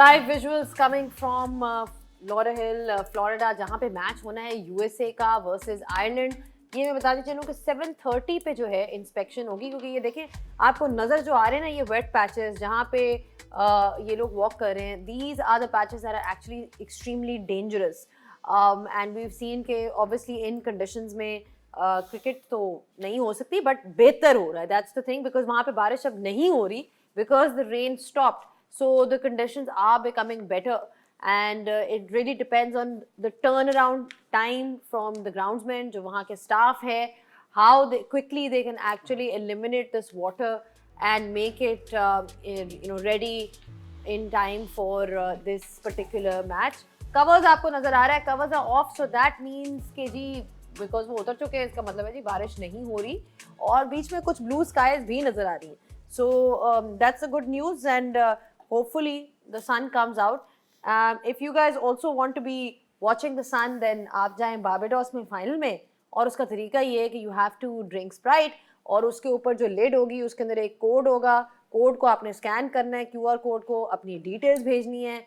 live visuals coming from Lauderhill, Florida, जहाँ पे match होना है USA का वर्सेस आयरलैंड. ये मैं बताती चलूँ कि 7:30 पे जो है इंस्पेक्शन होगी, क्योंकि ये देखें आपको नज़र जो आ रहे हैं ना, ये वेट पैचेस जहाँ पे ये लोग वॉक कर रहे हैं, these are the patches that are actually extremely dangerous. And we've seen कि obviously in conditions में क्रिकेट तो नहीं हो सकती, बट बेहतर हो रहा है. दैट्स द थिंग, बिकॉज वहाँ पे बारिश अब नहीं हो रही because the rain stopped. So the conditions are becoming better, and it really depends on the turnaround time from the groundsmen, जो वहाँ के staff है, how quickly they can actually eliminate this water and make it ready in time for this particular match. Covers आपको नजर आ रहा है, covers are off, so that means कि जी because वो उतर चुके हैं, इसका मतलब है जी बारिश नहीं हो रही और बीच में कुछ ब्लू स्काइज भी नजर आ रही हैं. So that's a good news, and hopefully the sun comes out. If you guys also want to be watching the sun, then आप जाएं बारबाडोस में फाइनल में, और उसका तरीका ये है कि you have to drink Sprite, और उसके ऊपर जो लिड होगी उसके अंदर एक कोड होगा, कोड को आपने स्कैन करना है, QR कोड को, अपनी डिटेल्स भेजनी है,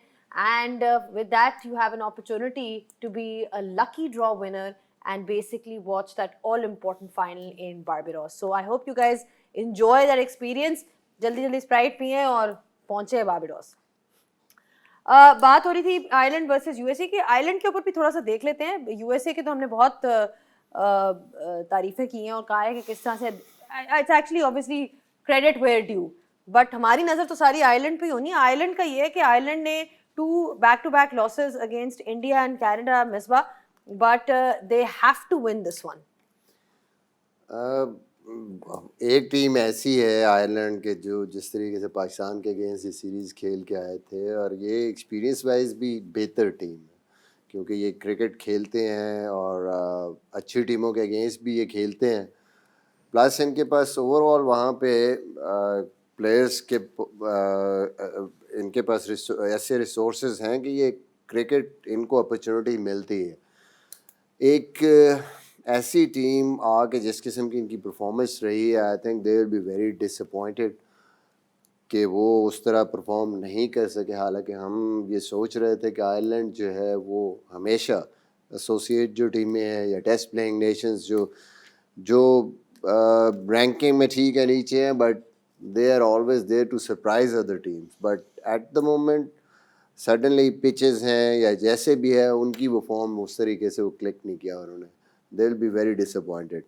and with that you have an opportunity to be a lucky draw winner and basically watch that all important final in Barbados. So I hope you guys enjoy that experience. जल्दी जल्दी Sprite पिएं और पहुंचे Barbados. बात हो रही थी Ireland versus USA की. आयरलैंड के ऊपर भी थोड़ा सा देख लेते हैं. यूएसए के तो हमने बहुत तारीफें की हैं और कहा है कि किस तरह से it's actually obviously credit where due, but हमारी नज़र तो सारी आयरलैंड पे ही होनी है. आयरलैंड का ये है कि आयरलैंड ने 2 back-to-back losses against India and Canada, Misbah, but they have to win this one. एक टीम ऐसी है आयरलैंड के जो जिस तरीके से पाकिस्तान के अगेंस्ट ये सीरीज़ खेल के आए थे, और ये एक्सपीरियंस वाइज भी बेहतर टीम है क्योंकि ये क्रिकेट खेलते हैं और अच्छी टीमों के अगेंस्ट भी ये खेलते हैं. प्लस इनके पास ओवरऑल वहाँ पे प्लेयर्स के इनके पास ऐसे रिसोर्सेज हैं कि ये क्रिकेट इनको अपॉर्चुनिटी मिलती है. एक ऐसी टीम आके जिस किस्म की इनकी परफॉर्मेंस रही है, I think they will be very disappointed कि वो उस तरह परफॉर्म नहीं कर सके. हालांकि हम ये सोच रहे थे कि आयरलैंड जो है वो हमेशा एसोसिएट जो टीमें हैं या टेस्ट प्लेइंग नेशंस जो रैंकिंग में ठीक है नीचे हैं, but they are always there to surprise other teams. But at the moment suddenly pitches हैं या जैसे भी है उनकी वो फॉर्म उस तरीके से वो क्लिक नहीं किया उन्होंने. they will be very disappointed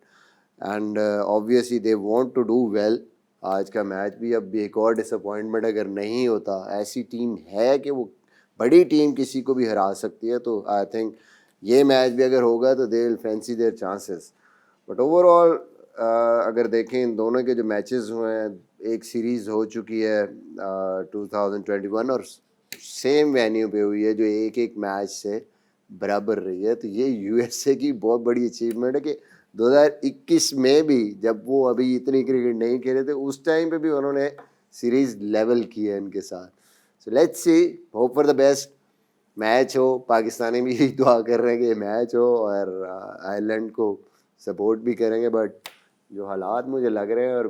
and obviously they want to do well. आज का मैच भी अब भी एक और डिसअपॉइंटमेंट अगर नहीं होता. ऐसी टीम है कि वो बड़ी टीम किसी को भी हरा सकती है, तो आई थिंक ये मैच भी अगर होगा तो they will fancy their chances. But overall अगर देखें इन दोनों के जो मैचेस हुए हैं, एक सीरीज़ हो चुकी है 2021 और सेम वेन्यू पे हुई है जो एक मैच से बराबर रही है. तो ये यूएसए की बहुत बड़ी अचीवमेंट है कि 2021 में भी जब वो अभी इतनी क्रिकेट नहीं खेले थे उस टाइम पे भी उन्होंने सीरीज़ लेवल की है इनके साथ. So let's see, hope for the best. Match हो, पाकिस्तानी भी दुआ कर रहे हैं कि मैच हो और आयरलैंड को सपोर्ट भी करेंगे. बट जो हालात मुझे लग रहे हैं, और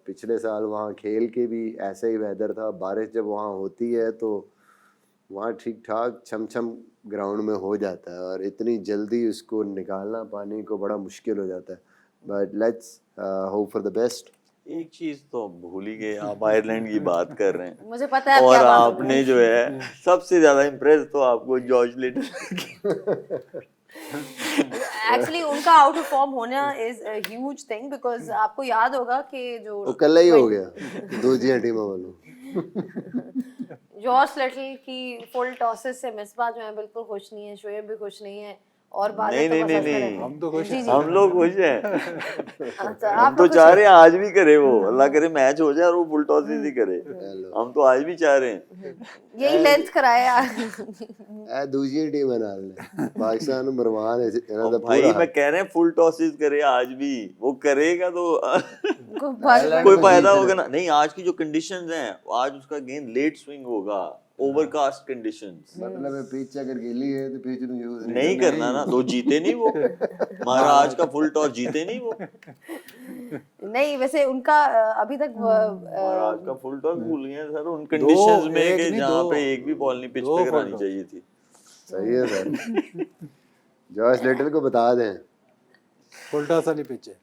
पिछले साल वहाँ खेल के भी ऐसा ही वेदर था, बारिश जब वहाँ होती है तो वहाँ ठीक ठाक छम ग्राउंड में हो जाता है और इतनी जल्दी उसको निकालना पानी को बड़ा मुश्किल हो जाता है. But let's hope for the best. एक चीज तो भूल ही गए, आप आयरलैंड की बात कर रहे हैं. मुझे पता है और क्या बात आपने जो है सबसे ज्यादा इम्प्रेस तो आपको जॉर्ज लिटल एक्चुअली उनका आउट ऑफ फॉर्म होना is a huge thing, because आपको याद होगा कि जो वो कल ही हो गया दूसरी टीमों वालों. जॉर्ज लिटल की फुल टॉसेस से मिसबा जो है बिल्कुल खुश नहीं है, शोएब भी खुश नहीं है, और नहीं हम तो खुश हैं. हम लोग खुश हैं. अच्छा, हम तो चाह रहे हैं आज भी करे वो, अल्लाह करे मैच हो जाए और वो फुल टॉसेस ही करे. हम तो आज भी चाह रहे हैं यही लेंथ कराया. दूसरी टीम बना ले पाकिस्तान मरवान है. भाई मैं कह रहे हैं फुल टॉसेस करे आज भी, वो करेगा तो कोई फायदा होगा ना. नहीं, आज की जो कंडीशंस हैं, आज उसका गेंद लेट स्विंग होगा, overcast conditions. मतलब है पिच अगर गीली है तो पिच ਨੂੰ यूज नहीं करना ना, तो जीते नहीं वो, महाराज का फुल टॉस जीते नहीं वो, नहीं वैसे उनका अभी तक महाराज का फुल टॉस भूल गए सर उन कंडीशंस में कि जहाँ पे एक भी बॉल नहीं पिच पे करानी चाहिए थी. सही है सर. जॉश लिटल को बता दें फुल टॉस वाली पिच है.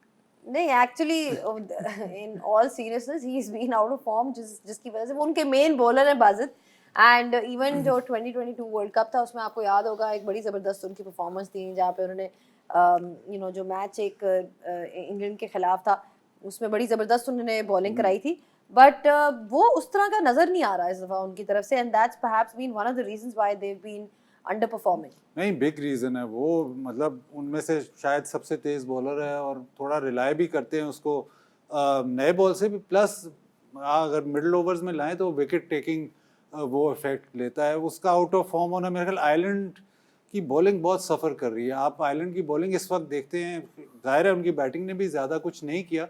नहीं actually in all seriousness he is been out of form जिसकी वजह से वो उनके मेन बॉलर हैं बाजिद. एंड इवन जो 2022 वर्ल्ड कप था उसमें आपको याद होगा एक बड़ी ज़बरदस्त उनकी परफॉर्मेंस थी जहाँ पे उन्होंने जो मैच एक इंग्लैंड के खिलाफ था उसमें बड़ी ज़बरदस्त उन्होंने बॉलिंग कराई थी. बट वो उस तरह का नज़र नहीं आ रहा इस दफ़ा उनकी तरफ से. And that's perhaps been one of the reasons why they have been under performing. नहीं बिग रीज़न है वो, मतलब उनमें से शायद सबसे तेज़ बॉलर है और थोड़ा रिलाय भी करते हैं उसको नए बॉल से भी. प्लस अगर मिडिल ओवर्स में लाएं तो विकेट टेकिंग वो इफेक्ट लेता है. उसका आउट ऑफ फॉर्म होना, मेरे ख्याल आयरलैंड की बॉलिंग बहुत सफ़र कर रही है. आप आयरलैंड की बॉलिंग इस वक्त देखते हैं, ज़ाहिर है उनकी बैटिंग ने भी ज़्यादा कुछ नहीं किया,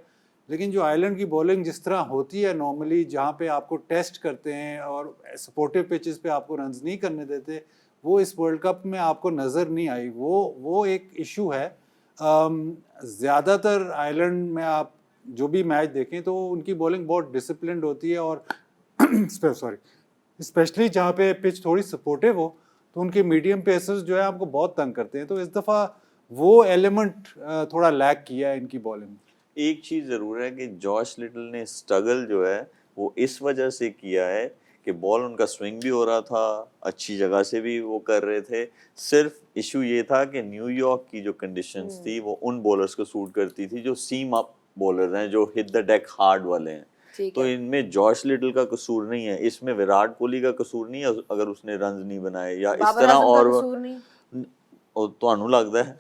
लेकिन जो आयरलैंड की बॉलिंग जिस तरह होती है नॉर्मली, जहाँ पे आपको टेस्ट करते हैं और सपोर्टिव पिचेस पे आपको रन्स नहीं करने देते, वो इस वर्ल्ड कप में आपको नज़र नहीं आई. वो एक इशू है. ज़्यादातर आयरलैंड में आप जो भी मैच देखें तो उनकी बॉलिंग बहुत डिसिप्लिन्ड होती है और सॉरी स्पेशली जहाँ पे पिच थोड़ी सपोर्टिव हो तो उनके मीडियम पेसर्स जो है आपको बहुत तंग करते हैं. तो इस दफ़ा वो एलिमेंट थोड़ा लैक किया है इनकी बॉलिंग में. एक चीज़ ज़रूर है कि जॉश लिटल ने स्ट्रगल जो है वो इस वजह से किया है कि बॉल उनका स्विंग भी हो रहा था, अच्छी जगह से भी वो कर रहे थे. सिर्फ इशू ये था कि न्यूयॉर्क की जो कंडीशंस थी वो उन बॉलर्स को सूट करती थी जो सीम अप बॉलर हैं, जो हिट द डेक हार्ड वाले हैं. तो इनमें जॉश लिटल का कसूर नहीं है, इसमें विराट कोहली का कसूर नहीं है अगर उसने रन्स नहीं बनाए या इस तरह. और ਤੁਹਾਨੂੰ लगता है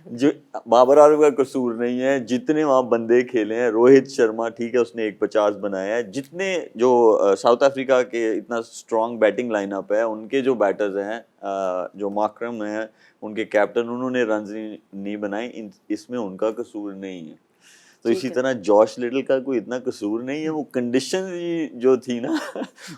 जो बाबर आजम का कसूर नहीं है, जितने वहाँ बंदे खेले हैं, रोहित शर्मा ठीक है उसने 150 बनाया है, जितने जो साउथ अफ्रीका के इतना स्ट्रॉन्ग बैटिंग लाइनअप है, उनके जो बैटर्स हैं, जो माकरम हैं उनके कैप्टन, उन्होंने रन्स नहीं बनाए, इसमें उनका कसूर नहीं है. तो इसी तरह जॉश लिटल का कोई इतना कसूर नहीं है, वो कंडीशन जो थी ना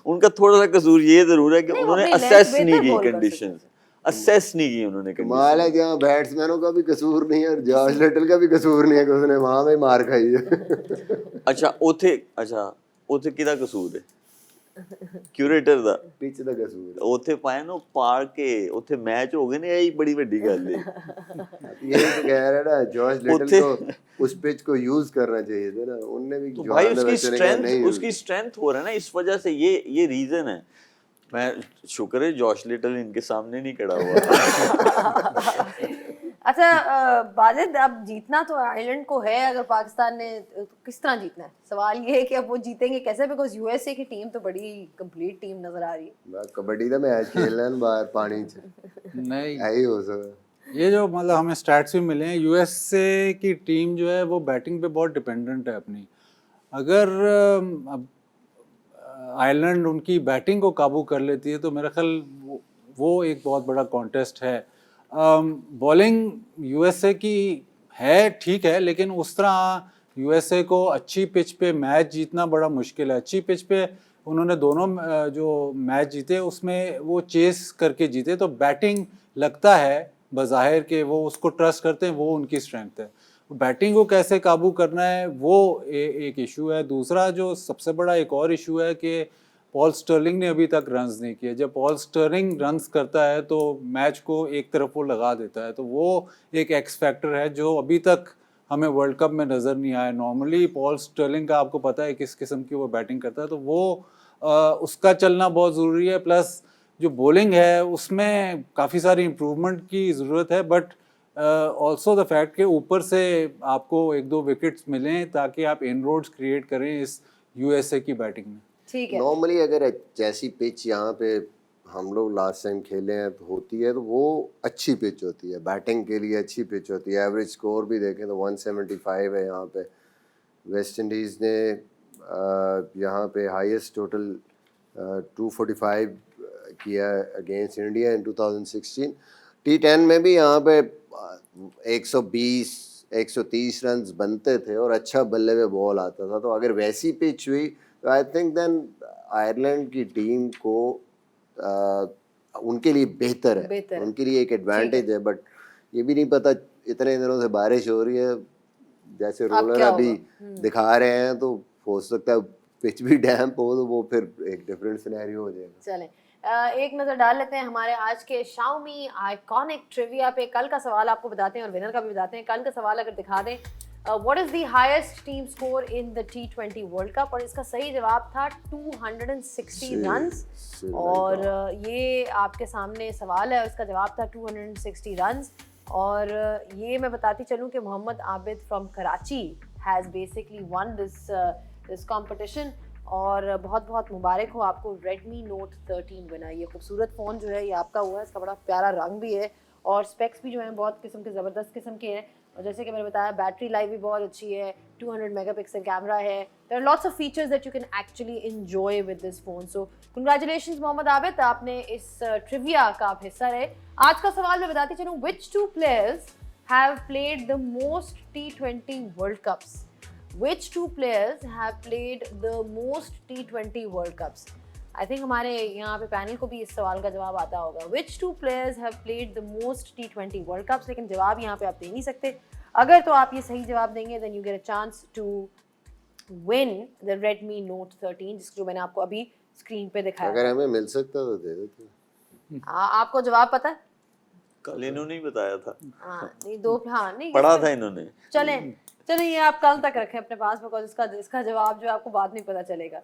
उनका थोड़ा सा कसूर ये जरूर है कि उन्होंने असेस नहीं की कंडीशंस, असेस नहीं की उन्होंने. कमाल है कि हाँ बैट्समैनों का भी कसूर नहीं है और जॉश लिटल का भी कसूर नहीं है कि उसने वहां में मार खाई है. अच्छा उथे किदा कसूर है? क्यूरेटर ਦਾ ਪਿਚ ਦਾ ਕਸੂਰ ਹੈ. ਉਥੇ ਪਾਇਆ ਨਾ ਪਾਰ ਕੇ ਉਥੇ ਮੈਚ ਹੋ ਗਏ ਨੇ, ਇਹ ਬੜੀ ਵੱਡੀ ਗੱਲ है. ये तो कह रहा है ना जॉश लिटल को उस पिच को यूज करना चाहिए था ना, उनने भी. तो भाई उसकी स्ट्रेंथ हो रहा है ना, इस वजह से ये रीजन है. मैं शुक्र है जॉश लिटल इनके सामने नहीं खड़ा हुआ. अच्छा बाजिद, अब जीतना तो आयरलैंड को है, अगर पाकिस्तान ने तो किस तरह जीतना है? सवाल ये है कि अब वो जीतेंगे कैसे, बिकॉज यूएसए की टीम तो बड़ी कंप्लीट टीम नजर आ रही है. कबड्डी का मैच खेलना है बाहर पानी से नहीं यही हो सकता. ये जो मतलब हमें स्टैट्स भी मिले हैं, यूएसए की टीम जो है वो बैटिंग पे बहुत डिपेंडेंट है अपनी. अगर अब आयरलैंड उनकी बैटिंग को काबू कर लेती है तो मेरा ख्याल वो एक बहुत बड़ा कॉन्टेस्ट है. बॉलिंग यूएसए की है ठीक है, लेकिन उस तरह यूएसए को अच्छी पिच पे मैच जीतना बड़ा मुश्किल है. अच्छी पिच पे उन्होंने दोनों जो मैच जीते उसमें वो चेस करके जीते, तो बैटिंग लगता है बज़ाहिर के वो उसको ट्रस्ट करते हैं, वो उनकी स्ट्रेंथ है. बैटिंग को कैसे काबू करना है वो एक इशू है. दूसरा जो सबसे बड़ा एक और इशू है कि पॉल स्टर्लिंग ने अभी तक रन्स नहीं किए. जब पॉल स्टर्लिंग रन्स करता है तो मैच को एक तरफ वो लगा देता है, तो वो एक एक्स फैक्टर है जो अभी तक हमें वर्ल्ड कप में नज़र नहीं आया. नॉर्मली पॉल स्टर्लिंग का आपको पता है किस किस्म की वो बैटिंग करता है, तो वो उसका चलना बहुत ज़रूरी है. प्लस जो बॉलिंग है उसमें काफ़ी सारी इम्प्रूवमेंट की ज़रूरत है, बट ऑल्सो द फैक्ट कि ऊपर से आपको 1-2 विकेट्स मिलें ताकि आप इनरोड्स क्रिएट करें इस यूएसए की बैटिंग में. ठीक है. नॉर्मली अगर जैसी पिच यहाँ पे हम लोग लास्ट टाइम खेले हैं तो होती है, तो वो अच्छी पिच होती है, बैटिंग के लिए अच्छी पिच होती है. एवरेज स्कोर भी देखें तो 175 है यहाँ पे. वेस्ट इंडीज़ ने यहाँ पे हाईएस्ट टोटल 245 किया अगेंस्ट इंडिया इन 2016. T10 में भी यहाँ पे 120-130 रन बनते थे और अच्छा बल्ले पे बॉल आता था. तो अगर वैसी पिच हुई आई थिंक देन आयरलैंड की टीम को उनके लिए बेहतर है, उनके लिए एक एडवांटेज है, बट ये भी नहीं पता इतने दिनों से बारिश हो रही है, जैसे रोलर अभी दिखा रहे हैं, तो हो सकता है पिच भी डैम्प हो तो वो फिर एक डिफरेंट सिनेरियो हो जाएगा. चलें एक नज़र डाल लेते हैं हमारे आज के Xiaomi आइकॉनिक ट्रिविया पे. कल का सवाल आपको बताते हैं और विनर का भी बताते हैं. कल का सवाल अगर दिखा दें, what is the highest team score in the T20 world cup, और इसका सही जवाब था 260 रन्स. और ये आपके सामने सवाल है और इसका जवाब था 260 रन्स. और ये मैं बताती चलूँ कि Mohammad Abid from Karachi has basically won this competition. और बहुत बहुत मुबारक हो आपको Redmi Note 13 बना. ये खूबसूरत फ़ोन जो है ये आपका हुआ है. इसका बड़ा प्यारा रंग भी है और स्पेक्स भी जो हैं बहुत किस्म के ज़बरदस्त किस्म के हैं. और जैसे कि मैंने बताया बैटरी लाइफ भी बहुत अच्छी है, 200 मेगापिक्सल कैमरा है. There are lots of features that you can actually enjoy with this phone. So congratulations Mohammad Abid, आपने इस ट्रिविया का आप हिस्सा रहे. आज का सवाल मैं बताती चलूँ, which two players have played the most T20 world cups. Which two players have played the most T20 World Cups? I think हमारे यहाँ पे पैनल को भी इस सवाल का जवाब आता होगा. Which two players have played the most T20 World Cups? लेकिन जवाब यहाँ पे आप दे नहीं सकते. अगर तो आप ये सही जवाब देंगे then you get a chance to win the Redmi Note 13, जिसको जो मैंने आपको अभी स्क्रीन पे दिखाया. अगर हमें मिल सकता तो दे देते. आपको जवाब पता है? कल इन्होंने ही बताया था. नहीं पढ़ा था इन्होंने. चलें ये आप कल तक रखें अपने पास, बिकॉज इसका जवाब जो है आपको बाद में पता चलेगा.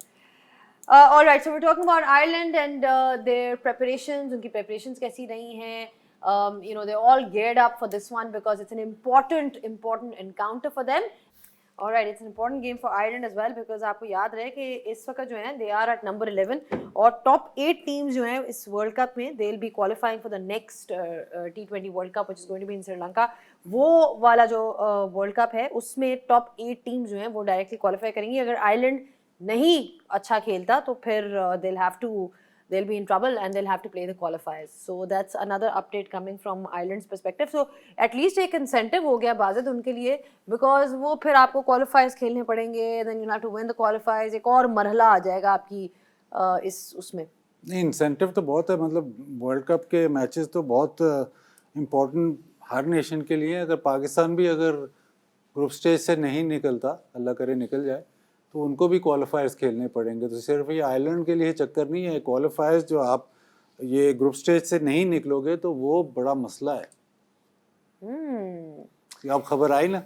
Alright, so we talking about Ireland and their preparations. उनकी प्रिपरेशंस कैसी रही हैं? You know, they're all geared up for this one because it's an important encounter for them. Alright, it's an important game for Ireland as well because आपको याद रहे कि इस वक्त जो है they are at number 11 और top 8 teams जो हैं इस वर्ल्ड कप में they'll be qualifying for the next T20 World Cup which is going to be in Sri Lanka. वो वाला जो वर्ल्ड कप है उसमें top 8 teams जो हैं वो डायरेक्टली क्वालिफाई करेंगी. अगर आयरलैंड नहीं अच्छा खेलता तो फिर they'll be in trouble and they'll have to play the qualifiers. So that's another update coming from Ireland's perspective. So at least एक incentive हो गया बाज़त उनके लिए, because वो फिर आपको qualifiers खेलने पड़ेंगे, then you'll have to win the qualifiers. एक और मरहला आ जाएगा आपकी इस उसमें. नहीं, इंसेंटिव तो बहुत है. मतलब वर्ल्ड कप के मैचेस तो बहुत इम्पोर्टेंट हर नेशन के लिए. अगर पाकिस्तान भी अगर ग्रुप स्टेज से नहीं निकलता, अल्लाह करे निकल जाए, तो उनको भी क्वालिफायर्स खेलने पड़ेंगे. तो सिर्फ ये आयरलैंड के लिए चक्कर नहीं है. क्वालिफायर्स जो आप ये ग्रुप स्टेज से नहीं निकलोगे तो वो बड़ा मसला है. आप खबर आई ना.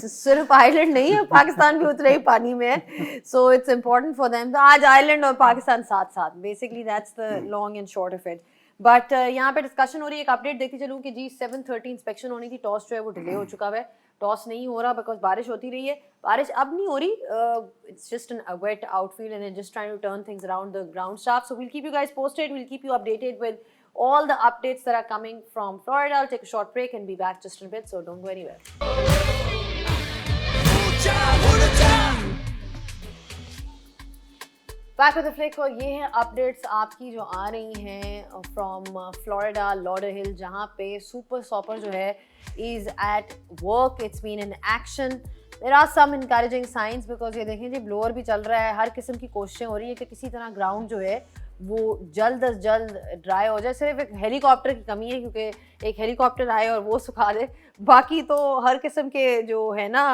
सिर्फ आयरलैंड नहीं है, पाकिस्तान भी उतरे ही पानी में है. So it's important for them. तो आज आयरलैंड और पाकिस्तान साथ साथ, basically that's the long and short of it. But यहाँ पे डिस्कशन हो रही है. एक अपडेट देखती चलूँ कि जी 7:30 इंस्पेक्शन होनी थी. टॉस जो है वो डिले हो चुका है. टॉस नहीं हो रहा बिकॉज बारिश होती रही है. बारिश अब नहीं हो रही. It's just an wet outfield and just trying to turn things around the ground staff. So we'll keep you guys posted. We'll keep you updated with all the updates that are coming from Florida. I'll take a short break and be back just in a bit, so don't go anywhere. Back with the flick. और ये हैं updates आपकी जो आ रही हैं from Florida Lauderhill, जहाँ पे super sopper जो है is at work. It's been in action. There are some encouraging signs because ये देखें जी ब्लोअर भी चल रहा है. हर किस्म की कोशिशें हो रही है कि किसी तरह ग्राउंड जो है वो जल्द अज जल्द ड्राई हो जाए. सिर्फ एक हेलीकॉप्टर की कमी है क्योंकि एक हेलीकॉप्टर आए और वो सुखा दे. बाकी तो हर किस्म के जो है ना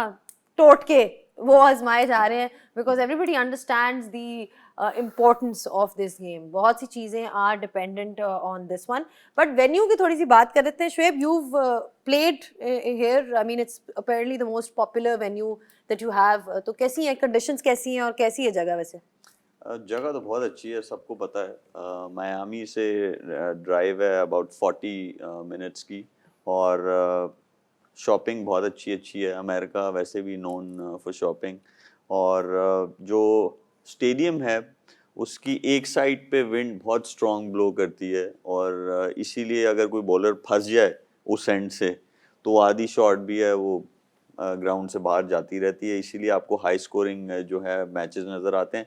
टोटके वो आजमाए जा रहे हैं because everybody understands the importance of this game. बहुत सी चीज़ें are dependent on this one. But venue की थोड़ी सी बात कर लेते हैं. Shoaib, you've played here. I mean, it's apparently the most popular venue that you have. तो कैसी हैं conditions, कैसी हैं और कैसी है जगह वैसे? जगह तो बहुत अच्छी है, सबको पता है. मायामी से ड्राइव है about 40 मिनट्स की. और शॉपिंग बहुत अच्छी है. अमेरिका वैसे भी नोन फॉर शॉपिंग. और जो स्टेडियम है उसकी एक साइड पे विंड बहुत स्ट्रॉन्ग ब्लो करती है और इसीलिए अगर कोई बॉलर फंस जाए उस एंड से तो आधी शॉट भी है वो ग्राउंड से बाहर जाती रहती है. इसीलिए आपको हाई स्कोरिंग जो है मैचेस नज़र आते हैं.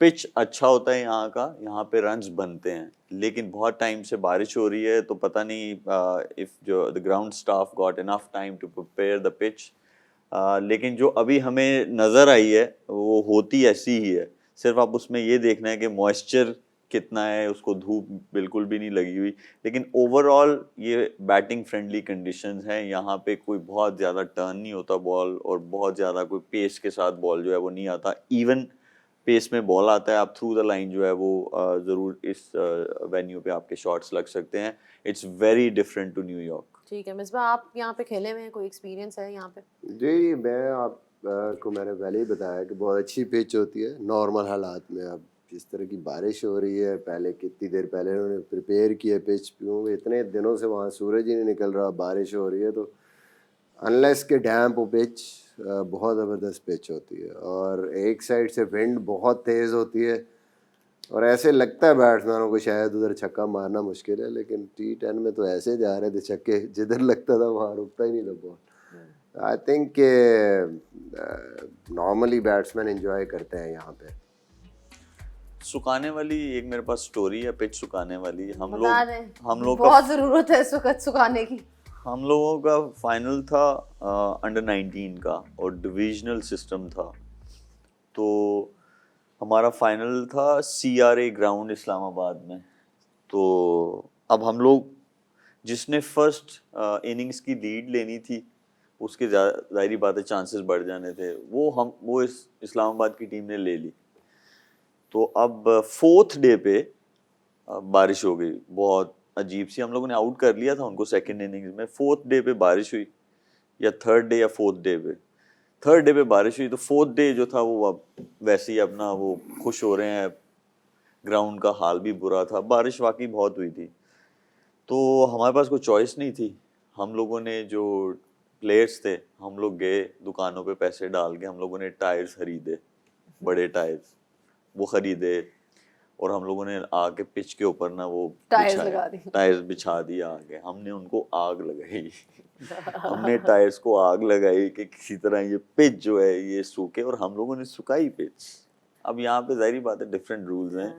पिच अच्छा होता है यहाँ का, यहाँ पे रन्स बनते हैं. लेकिन बहुत टाइम से बारिश हो रही है तो पता नहीं इफ़ जो the ground staff got enough time to prepare the pitch. لیکن جو ابھی ہمیں نظر آئی ہے وہ ہوتی ایسی ہی ہے. صرف آپ اس میں یہ دیکھنا ہے کہ موئسچر کتنا ہے, اس کو دھوپ بالکل بھی نہیں لگی ہوئی. لیکن اوور آل یہ بیٹنگ فرینڈلی کنڈیشنز ہیں. یہاں پہ کوئی بہت زیادہ ٹرن نہیں ہوتا بال, اور بہت زیادہ کوئی پیس کے ساتھ بال جو ہے وہ نہیں آتا. ایون پیس میں بال آتا ہے, آپ تھرو دا لائن جو ہے وہ ضرور اس وینیو پہ آپ کے شاٹس لگ سکتے ہیں. It's very different to New York. ٹھیک ہے مصباح, آپ یہاں پہ کھیلے ہوئے ہیں, کوئی ایکسپیرینس ہے یہاں پہ؟ جی میں آپ کو میں نے پہلے ہی بتایا کہ بہت اچھی پچ ہوتی ہے نارمل حالات میں. اب جس طرح کی بارش ہو رہی ہے, پہلے کتنی دیر پہلے انہوں نے پریپیئر کیا پچ, کیونکہ اتنے دنوں سے وہاں سورج ہی نہیں نکل رہا, بارش ہو رہی ہے, تو انلیس کے ڈیمپ پچ بہت زبردست پچ ہوتی ہے. اور ایک سائڈ سے ونڈ بہت تیز ہوتی ہے, اور ایسے لگتا ہے بیٹسمینوں کو شاید ادھر چھکا مارنا مشکل ہے, لیکن T10 میں تو ایسے جا رہے تھے چھکے, جدھر لگتا تھا وہاں رکتا ہی نہیں تھا بال. آئی تھنک کہ نارملی بیٹسمین انجوائے کرتے ہیں یہاں پہ. سکھانے والی ایک میرے پاس سٹوری ہے, پچ سکھانے والی. بتا دیں, ہم لوگ بہت ضرورت ہے اس وقت سکھانے کی. ہم لوگوں کا فائنل تھا انڈر-19 کا, اور ڈویژنل سسٹم تھا. تو ہمارا فائنل تھا CRA گراؤنڈ اسلام آباد میں. تو اب ہم لوگ جس نے فرسٹ اننگز کی لیڈ لینی تھی, اس کے ظاہری بات ہے چانسز بڑھ جانے تھے, وہ اس اسلام آباد کی ٹیم نے لے لی. تو اب 4تھ ڈے پہ بارش ہو گئی بہت عجیب سی. ہم لوگوں نے آؤٹ کر لیا تھا ان کو سیکنڈ اننگز میں. 4تھ ڈے پہ بارش ہوئی, یا 3rd ڈے یا 4th ڈے پہ. 3rd ڈے پہ بارش ہوئی, تو 4th ڈے جو تھا وہ اب ویسے ہی اپنا وہ خوش ہو رہے ہیں. گراؤنڈ کا حال بھی برا تھا, بارش واقعی بہت ہوئی تھی. تو ہمارے پاس کوئی چوائس نہیں تھی. ہم لوگوں نے جو پلیئرس تھے, ہم لوگ گئے دکانوں پہ پیسے ڈال کے, ہم لوگوں نے ٹائرز خریدے, بڑے ٹائرز وہ خریدے, اور ہم لوگوں نے آ کے پچ کے اوپر نا وہ ٹائرز بچھا دیا آگے. ہم نے ان کو آگ لگائی, ہم نے ٹائرز کو آگ لگائی کہ کسی طرح یہ پچ جو ہے یہ سوکھے, اور ہم لوگوں نے سکھائی پچ. اب یہاں پہ ظاہری بات ہے ڈفرینٹ رولز ہیں.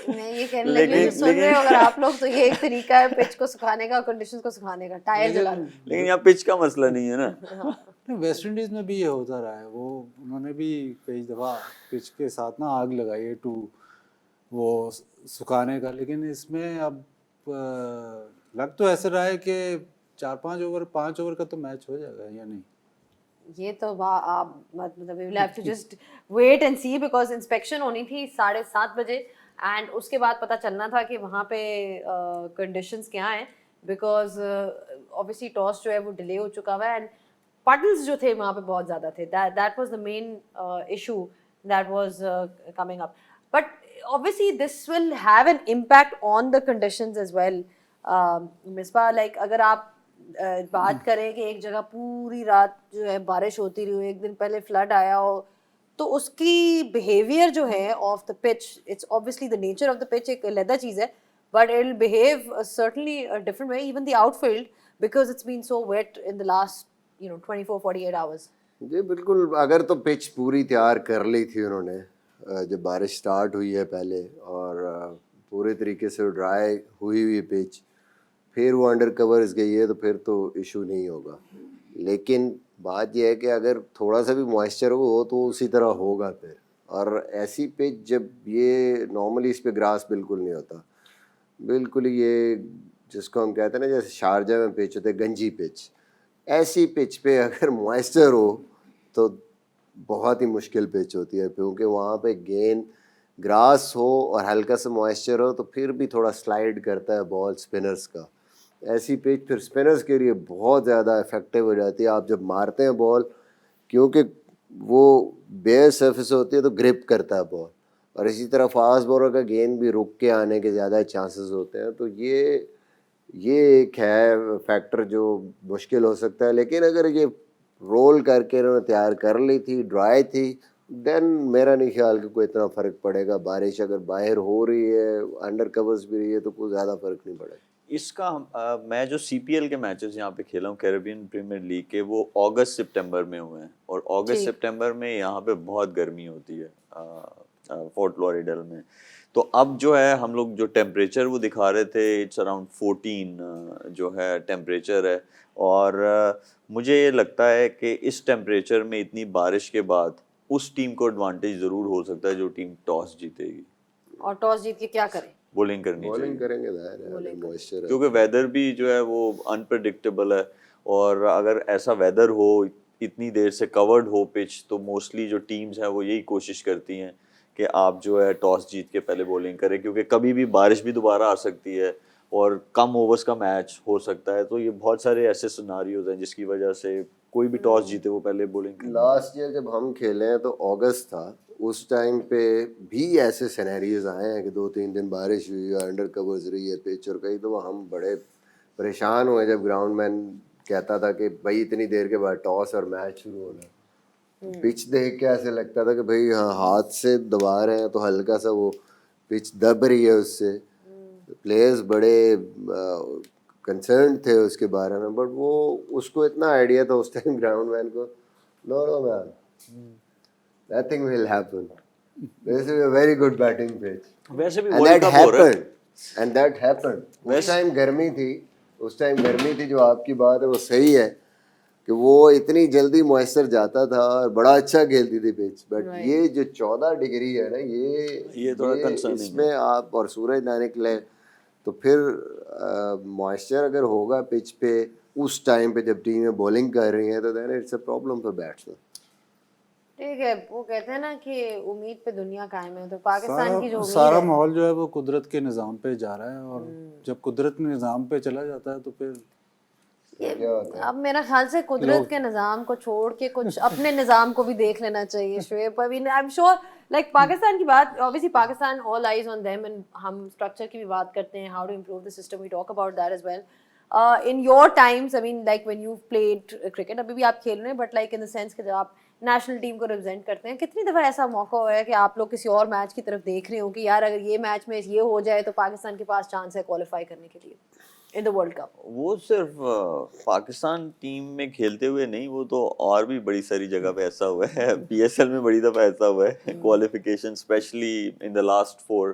میں یہ کہنے لگی, سن رہے ہو اگر آپ لوگ, تو یہ ایک طریقہ ہے پچ کو سکھانے کا, کنڈیشنز کو سکھانے کا, ٹائر جلا. لیکن یہاں پچ کا مسئلہ نہیں ہے نا. ویسٹ انڈیز میں بھی یہ ہوتا رہا ہے, وہ انہوں نے بھی کئی دفعہ پچ کے ساتھ نا آگ لگائی ہے ٹو وہ سکھانے کا. لیکن اس میں اب لگ تو ایسے رہا ہے کہ 5 اوور کا تو میچ ہو جائے گا یا نہیں. یہ تو آپ مطلب we'll have to just wait and see, because inspection ہونی تھی 7:30 بجے, اینڈ اس کے بعد پتہ چلنا تھا کہ وہاں پہ کنڈیشنز کیا ہیں, بیکاز obviously ٹاس جو ہے وہ ڈیلے ہو چکا ہوا ہے, اینڈ پٹلز جو تھے وہاں پہ بہت زیادہ تھے. that was the main issue that was coming up. But obviously this will have an impact on the conditions as well. Misbah, like اگر آپ بات کریں کہ ایک جگہ پوری رات جو ہے بارش ہوتی رہی ہو, ایک دن پہلے فلڈ آیا ہو, تو اس کی بیہیویئر جو ہے of the pitch, it's obviously the nature of the pitch ایک علیحدہ چیز ہے, but it will behave certainly a different way, even the outfield, because it's been so wet in the last 24-48 hours. جی بالکل. اگر تو pitch پوری تیار کر لی تھی انہوں نے جب بارش سٹارٹ ہوئی ہے پہلے, اور پورے طریقے سے ڈرائی ہوئی پچ, پھر وہ انڈر کورز گئی ہے, تو پھر تو ایشو نہیں ہوگا. لیکن بات یہ ہے کہ اگر تھوڑا سا بھی موئسچر ہو تو اسی طرح ہوگا پھر. اور ایسی پچ جب یہ نارملی اس پہ گراس بالکل نہیں ہوتا, بالکل یہ جس کو ہم کہتے ہیں نا جیسے شارجہ میں پچ ہوتے گنجی پچ, ایسی پچ پہ اگر موئسچر ہو تو بہت ہی مشکل پچ ہوتی ہے, کیونکہ وہاں پہ گیند گراس ہو اور ہلکا سا موئسچر ہو تو پھر بھی تھوڑا سلائڈ کرتا ہے بال اسپنرز کا. ایسی پچ پھر اسپنرز کے لیے بہت زیادہ افیکٹو ہو جاتی ہے. آپ جب مارتے ہیں بال, کیونکہ وہ بیئر سرفیس ہوتی ہے تو گرپ کرتا ہے بال, اور اسی طرح فاسٹ بالر کا گیند بھی رک کے آنے کے زیادہ چانسز ہوتے ہیں. تو یہ ایک ہے فیکٹر جو مشکل ہو سکتا ہے. لیکن اگر یہ رول کر کے انہوں نے تیار کر لی تھی, ڈرائی تھی, دین میرا نہیں خیال کہ کوئی اتنا فرق پڑے گا. بارش اگر باہر ہو رہی ہے, انڈر کورز بھی رہی ہے, تو کوئی زیادہ فرق نہیں پڑے گا. اس کا میں جو CPL کے میچز یہاں پہ کھیلا ہوں, کیریبین پریمیئر لیگ کے, وہ اگست سپٹمبر میں ہوئے ہیں, اور اگست سپٹمبر میں یہاں پہ بہت گرمی ہوتی ہے فورٹ لوریڈل میں. تو اب جو ہے ہم لوگ جو ٹیمپریچر وہ دکھا رہے تھے اٹس اراؤنڈ 14 جو ہے ٹیمپریچر ہے, اور مجھے یہ لگتا ہے کہ اس ٹیمپریچر میں اتنی بارش کے بعد اس ٹیم کو ایڈوانٹیج ضرور ہو سکتا ہے جو ٹیم ٹاس جیتے گی. اور ٹاس جیت کے کیا کریں؟ بولنگ کرنی چاہیے, بولنگ کریں گے ظاہر ہے موئسچر ہے, کیونکہ ویدر بھی جو ہے وہ انپریڈکٹیبل ہے, اور اگر ایسا ویدر ہو اتنی دیر سے کورڈ ہو پچ, تو موسٹلی جو ٹیمز ہیں وہ یہی کوشش کرتی ہیں کہ آپ جو ہے ٹاس جیت کے پہلے بولنگ کریں, کیونکہ کبھی بھی بارش بھی دوبارہ آ سکتی ہے اور کم اوورز کا میچ ہو سکتا ہے. تو یہ بہت سارے ایسے سیناریوز ہیں جس کی وجہ سے کوئی بھی ٹاس جیتے وہ پہلے بولنگ کرے. لاسٹ ایئر جب ہم کھیلے ہیں تو اگست تھا, اس ٹائم پہ بھی ایسے سینیریوز آئے ہیں کہ 2-3 دن بارش ہوئی ہے, انڈر کورز رہی ہے پچ, اور کئی تو ہم بڑے پریشان ہوئے جب گراؤنڈ مین کہتا تھا کہ بھائی اتنی دیر کے بعد ٹاس اور میچ شروع ہونا. پچ دیکھ کے ایسے لگتا تھا کہ بھائی ہاں ہاتھ سے دبا رہے ہیں تو ہلکا سا وہ پچ دب رہی ہے اس سے. پلیئرز بڑے کنسرن تھے اس کے بارے میں, بٹ وہ اس کو اتنا آئیڈیا تھا اس ٹائم گراؤنڈ مین کو, نو مین nothing will happen, this is a very good batting pitch, ویسے بھی and that happened, and that happened. اس ٹائم گرمی تھی, جو آپ کی بات ہے وہ صحیح ہے کہ وہ اتنی جلدی موئسچر جاتا تھا اور بڑا اچھا کھیلتی تھی پچ, بٹ یہ جو 14 ڈگری ہے نا, یہ اس میں آپ اور سورج نہ نکلے تو پھر موئسچر اگر ہوگا پچ پہ اس ٹائم پہ جب ٹیمیں بولنگ کر رہی ہیں تو then it's a problem for batsman. ٹھیک ہے, وہ کہتے ہیں نا کہ امید پہ دنیا قائم ہے, تو پاکستان کی جو امید سارا ہے ماحول جو ہے وہ قدرت کے نظام پہ جا رہا ہے, اور جب قدرت نظام پہ چلا جاتا ہے تو پھر اب میرا خیال سے قدرت کے نظام کو چھوڑ کے کچھ اپنے نظام کو بھی دیکھ لینا چاہیے. Shoaib, I am sure like Pakistan کی بات, obviously Pakistan all eyes on them, and ہم اسٹرکچر کی بھی بات کرتے ہیں, how to improve the system, we talk about that as well. In your times, I mean like when you played cricket, ابھی بھی آپ کھیل رہے ہیں, but like in the sense کہ جب آپ نیشنل ٹیم کو ریپرزینٹ کرتے ہیں, کتنی دفعہ ایسا موقع ہوا ہے کہ آپ لوگ کسی اور میچ کی طرف دیکھ رہے ہوں کہ یار اگر یہ میچ میں یہ ہو جائے تو پاکستان کے پاس چانس ہے کوالیفائی کرنے کے لیے ان دا ورلڈ کپ؟ وہ صرف پاکستان ٹیم میں کھیلتے ہوئے نہیں, وہ تو اور بھی بڑی ساری جگہ پہ ایسا ہوا ہے. پی ایس ایل میں بڑی دفعہ ایسا ہوا ہے, qualification especially in the last 4.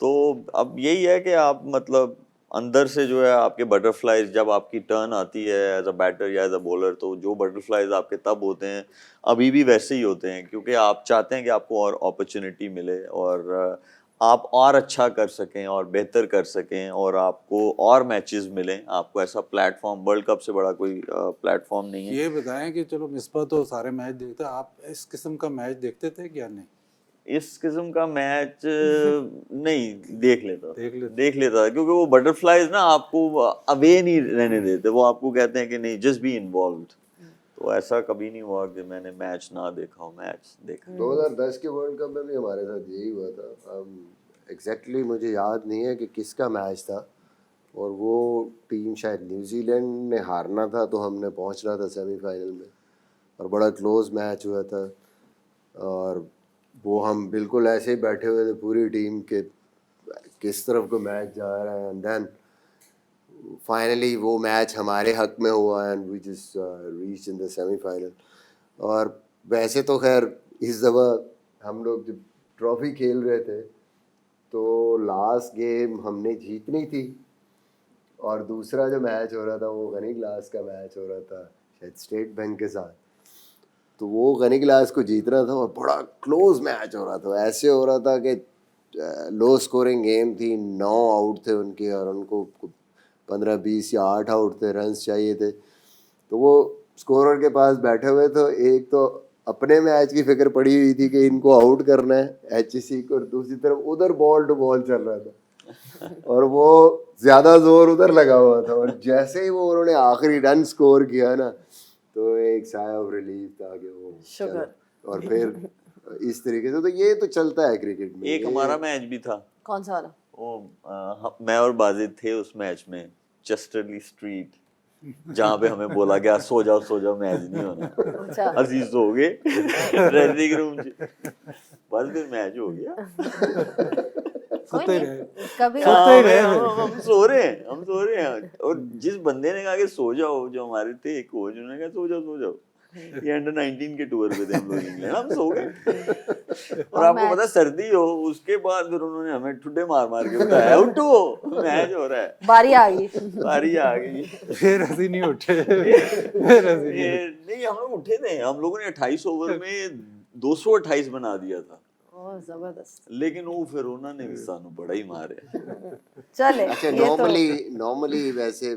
تو اب یہی ہے کہ آپ مطلب اندر سے جو ہے آپ کے بٹر فلائز, جب آپ کی ٹرن آتی ہے ایز اے بیٹر یا ایز اے بولر, تو جو بٹر فلائز آپ کے تب ہوتے ہیں ابھی بھی ویسے ہی ہوتے ہیں, کیونکہ آپ چاہتے ہیں کہ آپ کو اور اپرچونیٹی ملے اور آپ اور اچھا کر سکیں اور بہتر کر سکیں, اور آپ کو اور میچز ملیں. آپ کو ایسا پلیٹ فارم, ورلڈ کپ سے بڑا کوئی پلیٹ فارم نہیں ہے. یہ بتائیں کہ چلو مصباح تو سارے میچ دیکھتے ہیں, آپ اس قسم کا میچ دیکھتے تھے کیا نہیں؟ اس قسم کا میچ نہیں دیکھ لیتا تھا, کیونکہ وہ بٹر فلائز نا آپ کو اوے نہیں رہنے دیتے, وہ آپ کو کہتے ہیں کہ نہیں جسٹ بی انوالوڈ. تو ایسا کبھی نہیں ہوا کہ میں نے میچ نہ دیکھا ہو, میچ دیکھا. 2010 کے ورلڈ کپ میں بھی ہمارے ساتھ یہی ہوا تھا. ایگزیکٹلی مجھے یاد نہیں ہے کہ کس کا میچ تھا, اور وہ ٹیم شاید نیوزی لینڈ نے ہارنا تھا تو ہم نے پہنچنا تھا سیمی فائنل میں, اور بڑا کلوز میچ ہوا تھا, اور وہ ہم بالکل ایسے ہی بیٹھے ہوئے تھے پوری ٹیم کے کس طرف کو میچ جا رہا ہے, اینڈ دین فائنلی وہ میچ ہمارے حق میں ہوا and we just reach in the semi final. اور ویسے تو خیر اس دفعہ ہم لوگ جب ٹرافی کھیل رہے تھے تو لاسٹ گیم ہم نے جیتنی تھی, اور دوسرا جو میچ ہو رہا تھا وہ غنی گلاس کا میچ ہو رہا تھا شاید اسٹیٹ بینک کے ساتھ, تو وہ غنی گلاس کو جیتنا تھا اور بڑا کلوز میچ ہو رہا تھا. ایسے ہو رہا تھا کہ لو اسکورنگ گیم تھی, 9 آؤٹ تھے ان کے, اور ان کو 15-20 یا 8 آؤٹ تھے, رنس چاہیے تھے. تو وہ اسکورر کے پاس بیٹھے ہوئے تو ایک تو اپنے میچ کی فکر پڑی ہوئی تھی کہ ان کو آؤٹ کرنا ہے ایچ سی کو, اور دوسری طرف ادھر بال ٹو بال چل رہا تھا اور وہ زیادہ زور ادھر لگا ہوا تھا, اور جیسے ہی وہ انہوں نے آخری رن اسکور کیا نا تو ایک سائے آف ریلیف تھا کہ وہ شکر. اور پھر اس طریقے سے تو یہ تو چلتا ہے کرکٹ میں. ایک ہمارا میچ بھی تھا. کون سا والا؟ وہ میں اور بازد تھے اس میچ میں, چیسٹرلی اسٹریٹ, جہاں پہ ہمیں بولا گیا سو جاؤ میچ نہیں ہونا. عزیز تو ہو گئے ڈریسنگ روم سے, بس پھر میچ ہو گیا. ہم سو رہے ہیں, اور جس بندے نے کہا کہ سو جاؤ, جو ہمارے تھے کوچ, انہوں نے کہا سو جاؤ. ये अंडर-19 के टूर पे थे हम लोग इंग्लैंड, हम सो गए। और आपको पता है सर्दी हो, उसके बाद फिर उन्होंने हमें ठुड्डे मार मार के बताया उठो मैच हो रहा है, बारी आ गई। बारी आ गई। फिर ऐसे नहीं उठे, फिर ऐसे नहीं ये नहीं, हम लोग उठे थे, हम लोगों ने 28 ओवर में 228 बना दिया था, ओह जबरदस्त। लेकिन वो फिर उन्होंने भी सानू बड़ा ही मारे। चले अच्छा, ये तो नॉर्मली वैसे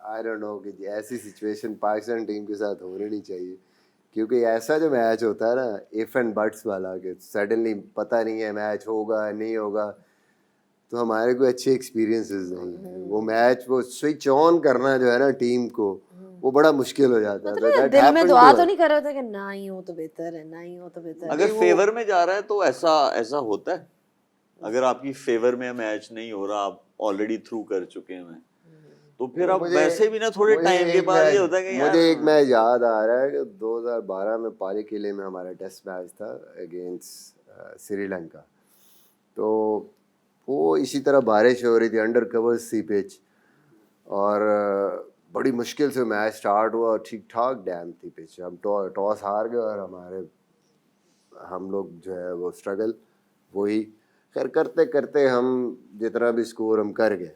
आई डोंट नो कि ऐसी सिचुएशन पाकिस्तान टीम के साथ होनी नहीं चाहिए, क्योंकि ऐसा जो मैच होता है ना इफ एंड बट्स वाला, कि सडनली पता नहीं है मैच होगा नहीं होगा, तो हमारे कोई अच्छे एक्सपीरियंसेस नहीं है। वो मैच वो स्विच ऑन करना जो है ना टीम को, वो बड़ा मुश्किल हो जाता है। मतलब दिल में दुआ तो नहीं कर रहे थे कि ना ही हो तो बेहतर है, ना ही हो तो बेहतर है। अगर फेवर में जा रहा है तो ऐसा होता है, अगर आपकी फेवर में मैच नहीं हो रहा, आप ऑलरेडी थ्रू कर चुके हैं, तो फिर आप वैसे भी ना थोड़े टाइम के बाद ये होता है कि मुझे एक मैच याद आ रहा है कि 2012 में पाली किले में हमारा टेस्ट मैच था अगेंस्ट श्रीलंका। तो वो इसी तरह बारिश हो रही थी, अंडर कवर सी पिच, और बड़ी मुश्किल से मैच स्टार्ट हुआ और ठीक ठाक डैम थी पिच। हम टॉस हार गए और हम लोग जो है वो स्ट्रगल वही करते करते हम जितना भी स्कोर हम कर गए।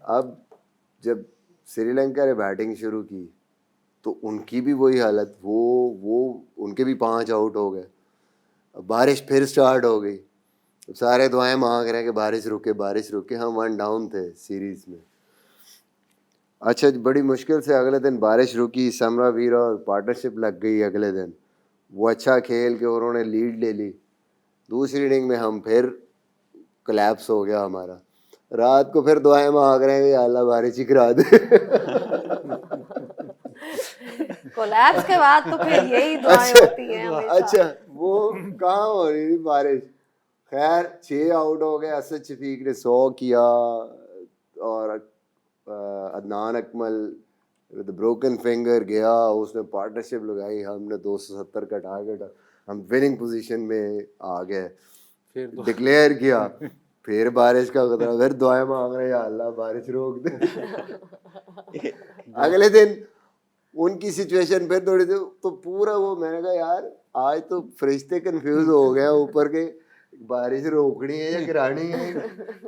अब जब श्रीलंका ने बैटिंग शुरू की तो उनकी भी वही हालत, वो उनके भी 5 आउट हो गए। अब बारिश फिर स्टार्ट हो गई, तो सारे दुआएं मांग रहे हैं कि बारिश रुके। हम 1 डाउन थे सीरीज में। अच्छा, बड़ी मुश्किल से अगले दिन बारिश रुकी, समरा वीरा और पार्टनरशिप लग गई अगले दिन, वो अच्छा खेल के उन्होंने लीड ले ली। दूसरी इनिंग में हम फिर कोलैप्स हो गया हमारा। रात को फिर दुआएं मांग रहे हैं कि अल्लाह बारिश ही करा दे। कोलैप्स के बाद तो फिर यही दुआएं होती हैं हमेशा। अच्छा, वो कहाँ हो रही थी बारिश। खैर 6 आउट हो गए। असद शफीक ने 100 किया और Adnan Akmal with broken finger गया, उसने पार्टनरशिप लगाई, हमने 270 का टारगेट, हम विनिंग पोजीशन में आ गए, फिर डिक्लेयर किया। फिर बारिश का खतरा, फिर दुआएं मांग रहे हैं या अल्लाह बारिश रोक दे। अगले दिन उनकी सिचुएशन फिर थोड़ी सी तो पूरा वो, मैंने कहा यार आज तो फरिश्ते कंफ्यूज हो गए ऊपर के, बारिश रोकनी है या गिरानी है,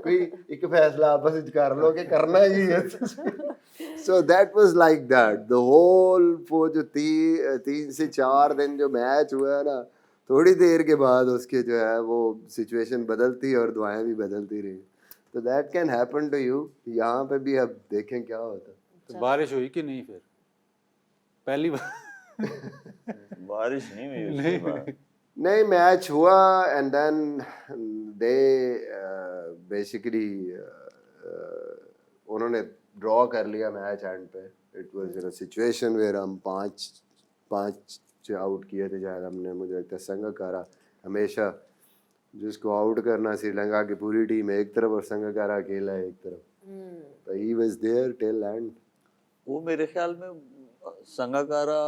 कोई एक फैसला आपस में कर लो कि करना ही है। So that was like that the whole, वो जो 3 से 4 दिन जो मैच हुआ है ना, थोड़ी देर के बाद उसके जो है वो सिचुएशन बदलती और दुआएं भी बदलती रही। तो that can happen to you. यहाँ पे भी अब देखें क्या होता है। तो बारिश हुई कि नहीं फिर पहली बार? बारिश नहीं हुई उसके बाद। नहीं, मैच हुआ एंड देन दे बेसिकली उन्होंने ड्रॉ कर लिया मैच एंड पे। It was in a situation where हम 5 आउट किए थे शायद हमने, मुझे लगता है संगकारा हमेशा जिसको आउट करना श्रीलंका की पूरी टीम एक तरफ और संगकारा अकेला एक तरफ, तो he was there till end. वो मेरे ख्याल में संगकारा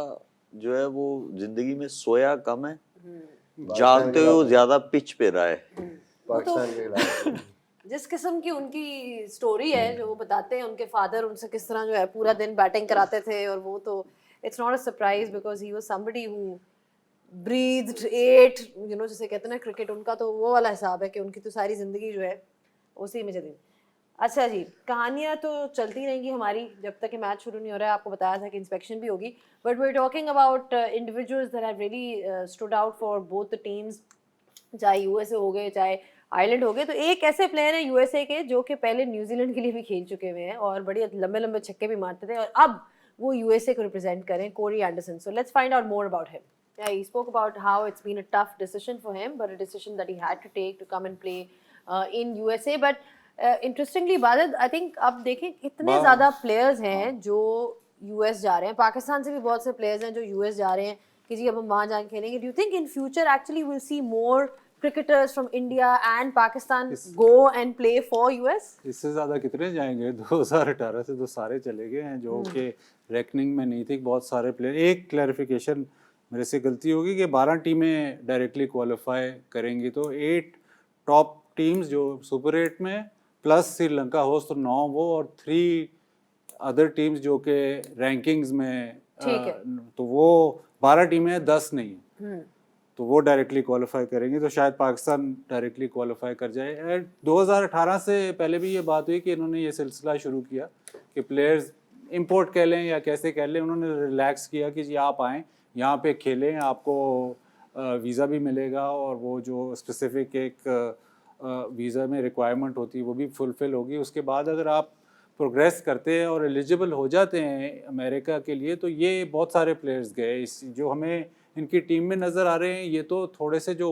जो है वो जिंदगी में सोया कम है, जागते हुए ज्यादा पिच पे रहा है पाकिस्तान के खिलाफ। जिस किस्म की उनकी स्टोरी है जो वो बताते हैं, उनके फादर उनसे किस तरह जो है पूरा दिन बैटिंग कराते थे, और वो तो it's not a surprise because he was somebody who breathed at, you know, जिसे कहते हैं ना क्रिकेट, उनका तो वो वाला हिसाब है कि उनकी तो सारी जिंदगी जो है उसी में चली। अच्छा जी, कहानियाँ तो चलती रहेंगी हमारी जब तक कि मैच शुरू नहीं हो रहा है। आपको बताया था कि इंस्पेक्शन भी होगी, but we are talking about individuals that have really stood out for both the teams, चाहे यूएसए हो गए चाहे आयरलैंड हो गए। तो एक ऐसे प्लेयर है यूएसए के जो कि पहले न्यूजीलैंड के लिए भी खेल चुके हुए हैं और बड़े लंबे लंबे छक्के भी मारते थे, और अब वो यूएसए को रिप्रेजेंट करें, Corey Anderson. So let's find out more about him. Yeah, he spoke about how it's been a tough decision for him, but a decision that he had to take to come and play in USA. But interestingly, Badad, I think अब देखें इतने ज़्यादा players हैं जो US जा रहे हैं, पाकिस्तान से भी बहुत से players हैं जो US जा रहे हैं कि जी अब हम वहाँ जाके खेलेंगे. Do you think in future actually we'll see more cricketers from India and Pakistan go and play for US? इससे ज़्यादा कितने जाएंगे? 2018 से तो सारे चले गए हैं जो कि रैंकिंग में नहीं थे, बहुत सारे प्लेयर। एक क्लैरिफिकेशन मेरे से गलती होगी कि 12 टीमें डायरेक्टली क्वालिफाई करेंगी, तो 8 टॉप टीम्स जो सुपर 8 में प्लस श्रीलंका होस्ट तो 9 वो, और 3 अदर टीम्स जो कि रैंकिंग्स में ठीक है। तो वो 12 टीमें हैं, 10 नहीं है, तो वो डायरेक्टली क्वालिफाई करेंगे, तो शायद पाकिस्तान डायरेक्टली क्वालिफाई कर जाए। 2018 से पहले भी ये बात हुई कि इन्होंने ये सिलसिला शुरू किया कि प्लेयर्स इंपोर्ट कह लें या कैसे कह लें, उन्होंने रिलैक्स किया कि जी आप आएँ यहाँ पे खेलें, आपको वीज़ा भी मिलेगा और वो जो स्पेसिफिक एक वीज़ा में रिक्वायरमेंट होती है वो भी फुलफ़िल होगी। उसके बाद अगर आप प्रोग्रेस करते हैं और एलिजिबल हो जाते हैं अमेरिका के लिए, तो ये बहुत सारे प्लेयर्स गए इस जो हमें इनकी टीम में नज़र आ रहे हैं, ये तो थोड़े से जो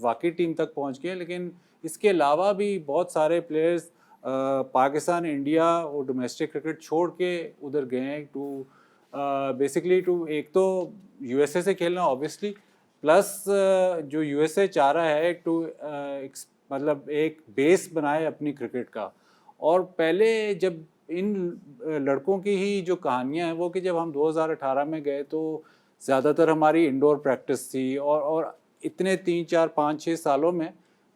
वाकई टीम तक पहुंच गए, लेकिन इसके अलावा भी बहुत सारे प्लेयर्स पाकिस्तान, इंडिया और डोमेस्टिक क्रिकेट छोड़ के उधर गए हैं टू बेसिकली टू, एक तो यूएसए से खेलना ऑब्वियसली, प्लस जो यूएसए चाह रहा है टू मतलब एक बेस बनाए अपनी क्रिकेट का। और पहले जब इन लड़कों की ही जो कहानियां हैं वो कि जब हम 2018 में गए तो ज़्यादातर हमारी इंडोर प्रैक्टिस थी और इतने 3, 4, 5, 6 सालों में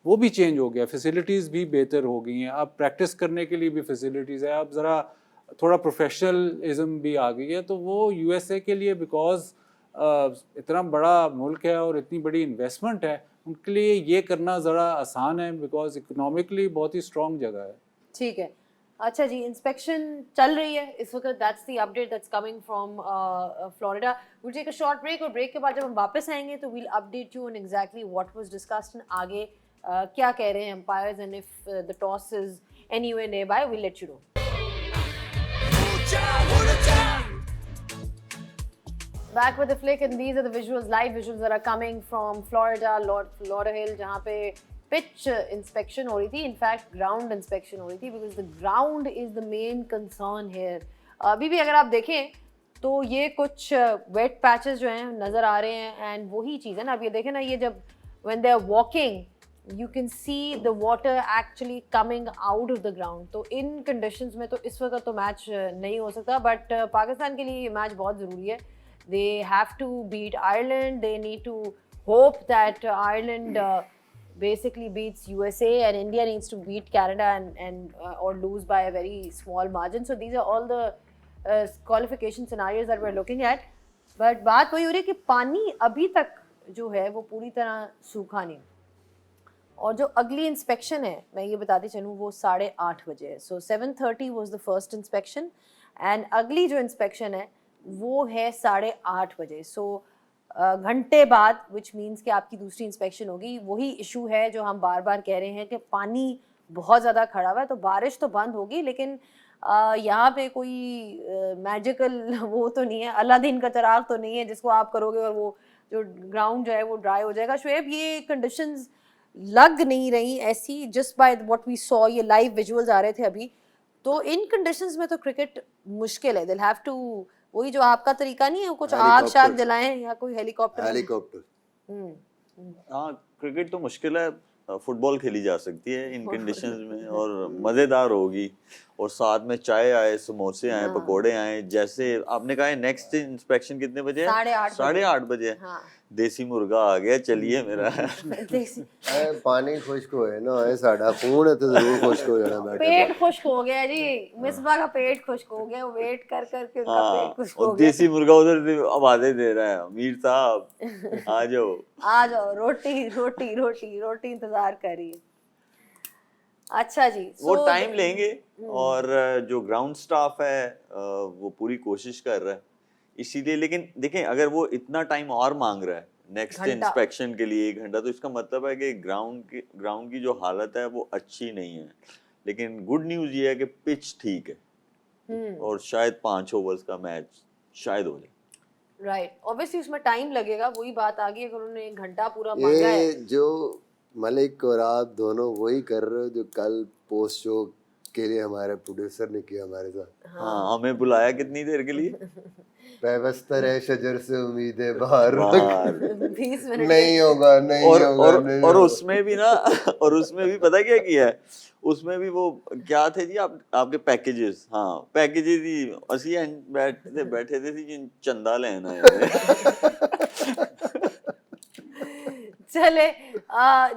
वो भी चेंज हो गया, फैसिलिटीज़ भी बेहतर हो गई हैं, अब प्रैक्टिस करने के लिए भी फैसिलिटीज़ है, अब ज़रा थोड़ा प्रोफेशनलिज्म भी आ गई है। तो वो यूएसए के लिए बिकॉज इतना बड़ा मुल्क है और इतनी बड़ी इन्वेस्टमेंट है, उनके लिए ये करना ज़रा आसान है बिकॉज इकोनॉमिकली बहुत ही स्ट्रॉन्ग जगह है। ठीक है। अच्छा जी, इंस्पेक्शन चल रही है इस वक्त, that's the update that's coming from Florida. Will take a short break और ब्रेक के बाद जब हम वापस आएंगे तो we'll update you on exactly what was discussed and आगे क्या कह रहे हैं umpires and if the toss is anywhere near by, we'll let you know. Back with the flick, and these are the visuals, live visuals that are coming from Florida, Lauderhill, जहाँ पे pitch inspection हो रही थी, in fact ground inspection हो रही थी, because the ground is the main concern here. अभी भी अगर आप देखें तो ये कुछ wet patches जो हैं नज़र आ रहे हैं, and वही चीज़ है ना, अब ये देखें ना, ये जब when they are walking you can see the water actually coming out of the ground. तो इन conditions में तो इस वक्त तो मैच नहीं हो सकता, but पाकिस्तान के लिए ये मैच बहुत ज़रूरी है. They have to beat Ireland. They need to hope that Ireland basically beats USA, and India needs to beat Canada and or lose by a very small margin. So these are all the qualification scenarios that we're looking at. But बात वही हो रही है कि पानी अभी तक जो है वो पूरी तरह सूखा नहीं, और जो अगली इंस्पेक्शन है मैं ये बताती चलूँ वो 8:30 बजे है. So 7:30 was the first inspection, and अगली जो इंस्पेक्शन है वो है 8:30 बजे. सो घंटे बाद, विच मीन्स कि आपकी दूसरी इंस्पेक्शन होगी. वही इशू है जो हम बार बार कह रहे हैं कि पानी बहुत ज़्यादा खड़ा हुआ है, तो बारिश तो बंद होगी, लेकिन यहाँ पे कोई मैजिकल वो तो नहीं है, अलादीन का चिराग तो नहीं है जिसको आप करोगे और वो जो ग्राउंड जो है वो ड्राई हो जाएगा. शुएब, ये कंडीशंस लग नहीं रही ऐसी, just by what we saw, ये लाइव विजुअल्स आ रहे थे अभी, तो इन कंडीशंस में तो क्रिकेट मुश्किल है. दिल हैव टू, वही जो आपका तरीका नहीं है कुछ आग शाग जलाएं या कोई हेलीकॉप्टर. हाँ, क्रिकेट तो मुश्किल है, फुटबॉल खेली जा सकती है इन कंडीशंस में और मज़ेदार होगी. और साथ में चाय आए, समोसे आए, पकोड़े आए. जैसे आपने कहा है नेक्स्ट इंस्पेक्शन कितने बजे है? 8:30 बजे. हाँ. देसी मुर्गा आ गया, चलिए मेरा. पानी खुश्क होए ना, है साडा खून है तो जरूर खुश्क हो जाना. बैठे पेट खुश्क हो गया जी, मिसबा का पेट खुश्क हो गया, वेट कर करके उनका पेट खुश्क हो गया. देसी मुर्गा उधर से आवाजें दे रहा है, मीर साहब आ जाओ आ जाओ, रोटी रोटी रोटी रोटी इंतजार कर रही है. अच्छा जी, वो टाइम लेंगे और जो ग्राउंड स्टाफ है वो पूरी कोशिश कर रहा है इसीलिए. लेकिन देखें, अगर वो इतना टाइम और मांग रहा है नेक्स्ट इंस्पेक्शन के लिए 1 घंटा, तो इसका मतलब है कि ग्राउंड की जो हालत है वो अच्छी नहीं है. लेकिन गुड न्यूज़ ये है कि पिच ठीक है और शायद 5 ओवर्स का मैच शायद हो जाए. राइट, ऑब्वियसली उसमें टाइम लगेगा, वही बात आ गई. अगर उन्होंने 1 घंटा पूरा मांगा है. ये जो मलिक और आप दोनों वही कर रहे हो जो कल पोस्ट शो के लिए हमारे प्रोड्यूसर ने किया हमारे साथ. हाँ, हमें बुलाया कितनी देर के लिए? पैवस्तर है शजर से उम्मीदें बाहर 20 मिनट नहीं होगा, नहीं होगा. और उसमें भी ना, और उसमें भी पता क्या किया है, उसमें भी वो क्या थे जी आपके पैकेजेस. हाँ, पैकेजेस ही असी बैठे थे जी चंदा लेना है. چلے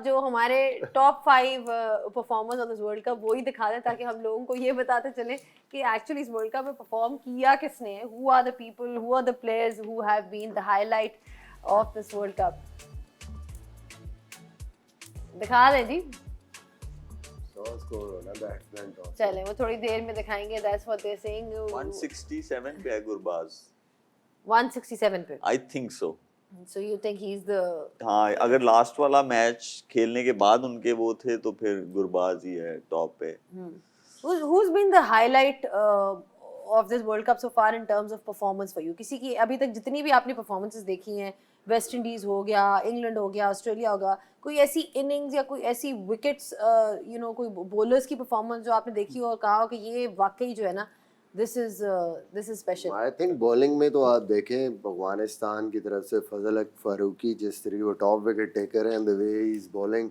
جو ہمارے top 5 performers of this world cup وہی دکھا دیں تاکہ ہم لوگوں کو یہ بتاتے چلیں کہ ایکچولی اس ورلڈ کپ میں پرفارم کیا کس نے. Who are the people, who are the players who have been the highlight of this world cup. دکھا دیں جی. چلیں وہ تھوڑی دیر میں دکھائیں گے. That's what they're saying. 167 پہ ہے گرباز. 167 پہ. I think so. So you think he's the... ہاں اگر لاسٹ والا میچ کھیلنے کے بعد ان کے وہ تھے تو پھر گرباز ہی ہے ٹاپ پہ. Who's been the highlight of this World Cup so far in terms of performance for you? کسی کی ابھی تک جتنی بھی آپ نے performances دیکھی ہیں, ویسٹ انڈیز ہو گیا, انگلینڈ ہو گیا, آسٹریلیا ہوگا, کوئی ایسی اننگز یا کوئی ایسی وکٹس کوئی بولرز کی پرفارمنس جو آپ نے دیکھی ہو اور کہا ہو کہ یہ واقعی جو ہے نا this is special. I think bowling میں تو آپ دیکھیں افغانستان کی طرف سے فضل حق فاروقی جس طریقے وہ ٹاپ وکٹ ٹیکر ہیں, the way he is bowling,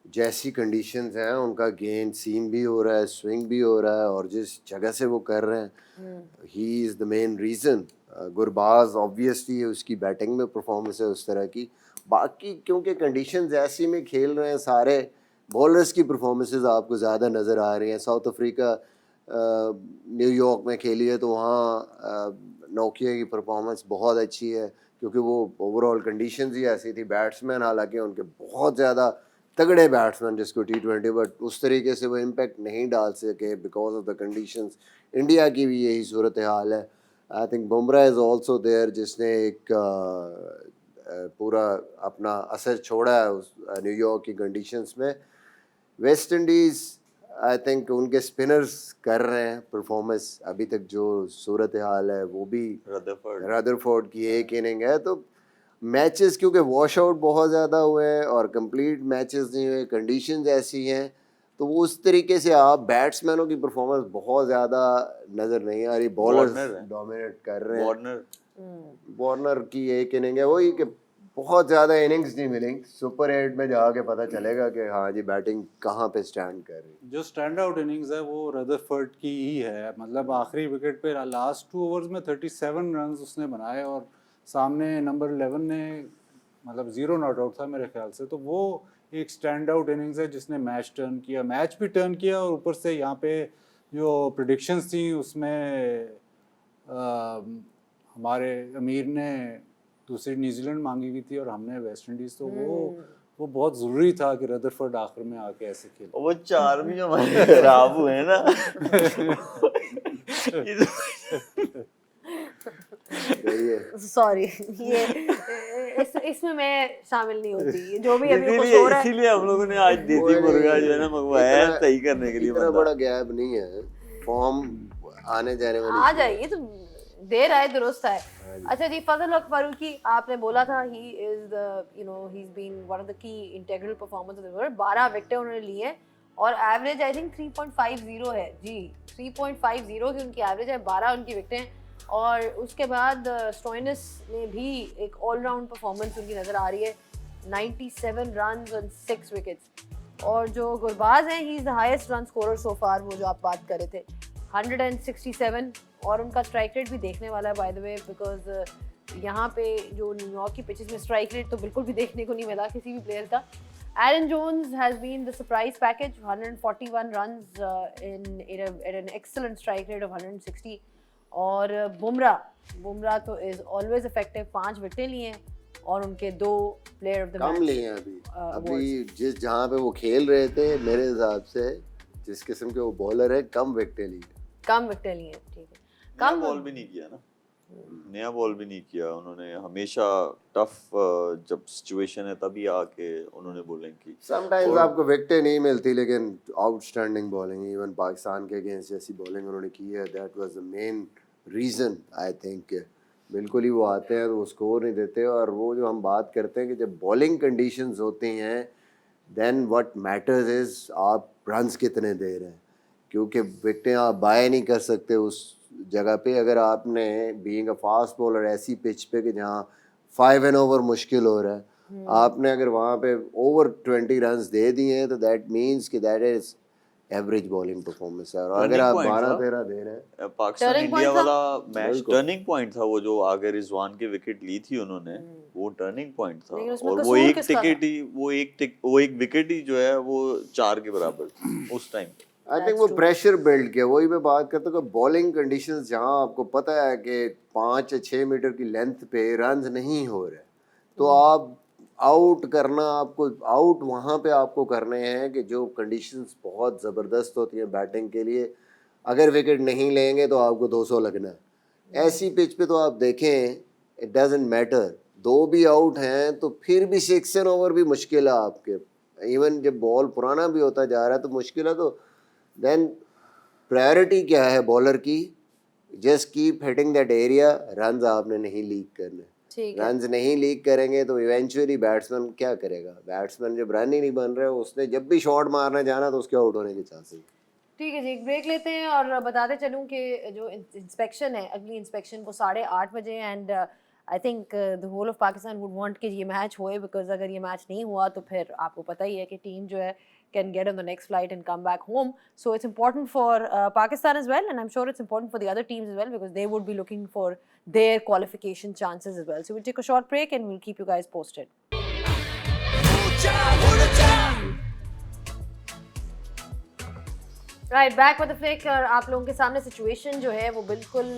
جیسی کنڈیشنز ہیں ان کا گین سیم بھی ہو رہا ہے, سوئنگ بھی ہو رہا ہے, اور جس جگہ سے وہ کر رہے ہیں he is the main reason. Gurbaz obviously اس کی بیٹنگ میں پرفارمنس ہے اس طرح کی, باقی کیونکہ کنڈیشنز ایسی میں کھیل رہے ہیں سارے بولرز کی پرفارمنسز آپ کو زیادہ نظر آ رہی ہیں. ساؤتھ افریقہ نیو یارک میں کھیلی ہے تو وہاں نوکیا کی پرفارمنس بہت اچھی ہے کیونکہ وہ اوور آل کنڈیشنز ہی ایسی تھی. بیٹسمین حالانکہ ان کے بہت زیادہ تگڑے بیٹسمین جس کو T20 بٹ اس طریقے سے وہ امپیکٹ نہیں ڈال سکے because of the conditions. India کی بھی یہی صورت حال ہے. I think Bumrah is also there جس نے ایک پورا اپنا اثر چھوڑا ہے اس نیو یارک کی کنڈیشنز میں. West Indies I think in کے اسپنرز کر رہے ہیں پرفارمنس ابھی تک. جو صورت حال ہے وہ بھی ردرفورڈ کی ایک اننگ ہے, تو میچز کیونکہ واش آؤٹ بہت زیادہ ہوئے ہیں اور کمپلیٹ میچز نہیں ہوئے, کنڈیشنز ایسی ہیں, تو وہ اس طریقے سے آپ بیٹسمینوں کی پرفارمنس بہت زیادہ نظر نہیں آ رہی. بالرز ڈومینیٹ کر رہے ہیں. وارنر کی ایک اننگ ہے وہی کہ بہت زیادہ اننگز نہیں ملیں, سپر 8 میں جا کے پتہ چلے گا کہ ہاں جی بیٹنگ کہاں پہ اسٹینڈ کر رہی. جو اسٹینڈ آؤٹ اننگز ہے وہ ردرفورڈ کی ہی ہے. مطلب آخری وکٹ پہ لاسٹ 2 اوورز میں 37 رنز اس نے بنائے اور سامنے نمبر 11 نے مطلب 0 ناٹ آؤٹ تھا میرے خیال سے. تو وہ ایک اسٹینڈ آؤٹ اننگز ہے جس نے میچ ٹرن کیا, میچ بھی ٹرن کیا, اور اوپر سے یہاں پہ جو پریڈکشنز تھیں اس میں ہمارے امیر نے دوسری نیوزی لینڈ مانگی ہوئی تھی اور ہم نے ویسٹ انڈیز. تو وہ بہت ضروری تھا کہ ردرفورڈ آخر میں آ کے ایسے کھیلے. وہ 4 بھی ہمارے خراب ہوئے ہیں نا. سوری یہ اس میں شامل نہیں ہوتی جو بھی ابھی کچھ ہو رہا ہے. اسی لیے ہم لوگوں نے آج دیسی مرغا جو ہے نا منگوایا ہے صحیح کرنے کے لیے. اتنا بڑا گیپ نہیں ہے, فارم آنے جانے والی آ جائیے تو دیر آئے درست آئے. اچھا جی, فضل حق فاروقی آپ نے بولا تھا ہی از he's been one of the key integral performers of the world. 12 وکٹیں انہوں نے لی ہیں اور ایوریج آئی تھنک 3.50 ہے جی, 3.50 کی ان کی ایوریج ہے, 12 ان کی وکٹیں. اور اس کے بعد اسٹوئنس نے بھی ایک آل راؤنڈ پرفارمنس ان کی نظر آ رہی ہے, 97 رنز اور 6 وکٹس. اور جو گرباز ہیں he is the highest run scorer so far, وہ جو آپ بات کر رہے تھے 167, اور ان کا اسٹرائک ریٹ بھی دیکھنے والا ہے بائی دا وے, بیکاز یہاں پہ جو نیو یارک کی پچز میں اسٹرائک ریٹ تو بالکل بھی دیکھنے کو نہیں ملا کسی بھی پلیئر کا. Aaron Jones has been the surprise package, 141 runs at an excellent strike rate of 160. اور بمراہ تو از آلویز افیکٹو, 5 وکٹیں لی ہیں اور ان کے 2 پلیئر آف دا میچ کم لیے ہیں ابھی جس جہاں پہ وہ کھیل رہے تھے. میرے حساب سے جس قسم کے وہ بولر ہے کم وکٹیں لی ہیں. ٹھیک ہے, کم بال بھی نہیں کیا نا, نیا بال بھی نہیں کیا انہوں نے. ہمیشہ ٹف جب سچویشن ہے تبھی آ کے انہوں نے بولنگ کی. سم ٹائمز آپ کو وکٹیں نہیں ملتی لیکن outstanding bowling, even Pakistan کے اگینسٹ جیسی بالنگ انہوں نے کی ہے, that was the main reason. I think بالکل ہی وہ آتے ہیں تو وہ اسکور نہیں دیتے. اور وہ جو ہم بات کرتے ہیں کہ جب بالنگ کنڈیشنز ہوتی ہیں دین وٹ میٹرز از آپ رنز کتنے دے رہے ہیں, کیونکہ وکٹیں آپ بائے نہیں کر سکتے اس جگہ پہ. اگر آپ نے بینگ اے فاسٹ بولر ایسی پچ پہ کہ جہاں 5 and over مشکل ہو رہا ہے, آپ نے اگر وہاں پہ اوور 20 رنز دے دیے ہیں تو دیٹ مینس کہ that is average bowling performance है, और अगर Turning आप point 12-13 दे रहे हैं, पाकिस्तान Turning इंडिया point था? वाला मैच बिल्कुल। टर्निंग पॉइंट था, वो जो आगे रिजवान की विकेट ली थी उन्होंने, वो टर्निंग पॉइंट था। लेकिन उसमें और वो कसूर एक किसका टिकट ही वो एक विकेट ही जो है वो 4 के बराबर थी उस टाइम। आई थिंक वो प्रेशर बिल्ड किया, वही मैं बात करता हूँ कि बॉलिंग कंडीशंस जहाँ आपको पता है कि 5 या 6 मीटर की लेंथ पे रन नहीं हो रहे, तो आप आउट करना, आपको आउट वहाँ पे आपको करने हैं कि जो कंडीशंस बहुत ज़बरदस्त होती हैं बैटिंग के लिए, अगर विकेट नहीं लेंगे तो आपको 200 लगना है। ऐसी पिच पे तो आप देखें, इट डजेंट मैटर, 2 भी आउट हैं तो फिर भी 6 ओवर भी मुश्किल है आपके, इवन जब बॉल पुराना भी होता जा रहा है तो मुश्किल है। तो देन प्रायोरिटी क्या है बॉलर की, just keep hitting that area, runs आपने नहीं लीक करने। ठीक है। रन्स नहीं लीक करेंगे तो इवेंचुअली बैट्समैन क्या करेगा, बैट्समैन जब रन ही नहीं बन रहे, उसने जब भी शॉट मारने जाना तो उसके आउट होने के चांसेस। ठीक है जी, एक ब्रेक लेते हैं और बताते चलूँ कि जो इंस्पेक्शन है, अगली इंस्पेक्शन को 8:30 बजे, and I think the whole of Pakistan would want कि ये मैच होए, बिकॉज अगर ये मैच नहीं हुआ तो फिर आपको पता ही है कि टीम जो है can get on the next flight and come back home. So it's important for Pakistan as well, and I'm sure it's important for the other teams as well, because they would be looking for their qualification chances as well. So we'll take a short break and we'll keep you guys posted. Right, back with the flick, और आप लोगों के सामने situation जो है वो बिल्कुल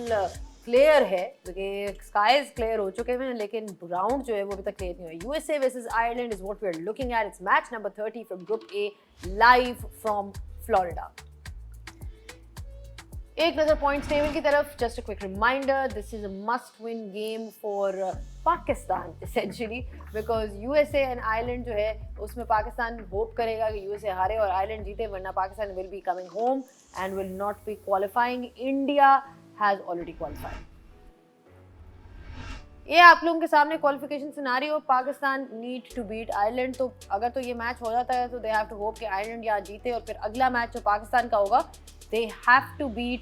clear है, क्योंकि स्काइज क्लियर हो चुके हैं, लेकिन ग्राउंड जो है वो अभी तक क्लियर नहीं हुआ। USA versus Ireland is what we are looking at. It's match number 30 from group A, live from Florida. एक नजर पॉइंट्स टेबल की तरफ। Just a quick reminder, this is a must win game for Pakistan essentially, because USA and Ireland जो है उसमें Pakistan hope करेगा कि USA हारे और आयरलैंड जीते, वरना Pakistan will be coming home and will not be qualifying. India has already qualified. ये आप लोगों के सामने qualification scenario. Pakistan need to beat Ireland, तो अगर तो ये मैच हो जाता है तो दे हैव टू होप कि आयरलैंड यहाँ जीते, और फिर अगला मैच जो पाकिस्तान का होगा they have to beat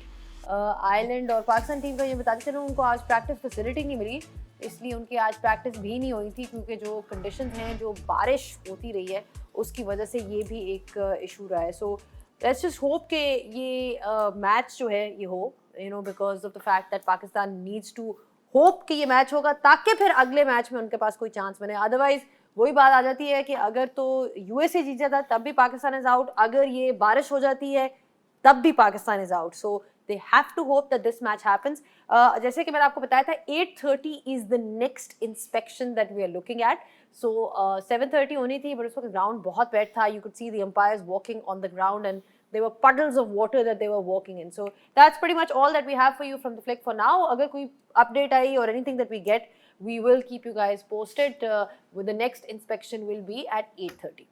Ireland. और पाकिस्तान टीम का ये बताते चलो, उनको आज प्रैक्टिस फैसिलिटी नहीं मिली, इसलिए उनकी आज प्रैक्टिस भी नहीं हुई थी, क्योंकि जो कंडीशंस हैं, जो बारिश होती रही है, उसकी वजह से ये भी एक इशू रहा है। सो लेट्स जस्ट होप कि ये मैच जो है ये हो, you know, because of the fact that Pakistan needs to hope कि ये मैच होगा, ताकि फिर अगले मैच में उनके पास कोई चांस बने। अदरवाइज वही बात आ जाती है कि अगर तो यूएसए जीत जाता तब भी पाकिस्तान इज आउट, अगर ये बारिश हो जाती है तब भी Pakistan is out. So they have to hope that this match happens. जैसे कि मैंने आपको बताया था, 8:30 is the next inspection that we are looking at. So 7:30 होनी थी, but उस वक्त ground बहुत wet था. You could see the umpires walking on the ground and there were puddles of water that they were walking in. So that's pretty much all that we have for you from the flick for now. अगर कोई update I or anything that we get, we will keep you guys posted. With the next inspection will be at 8:30.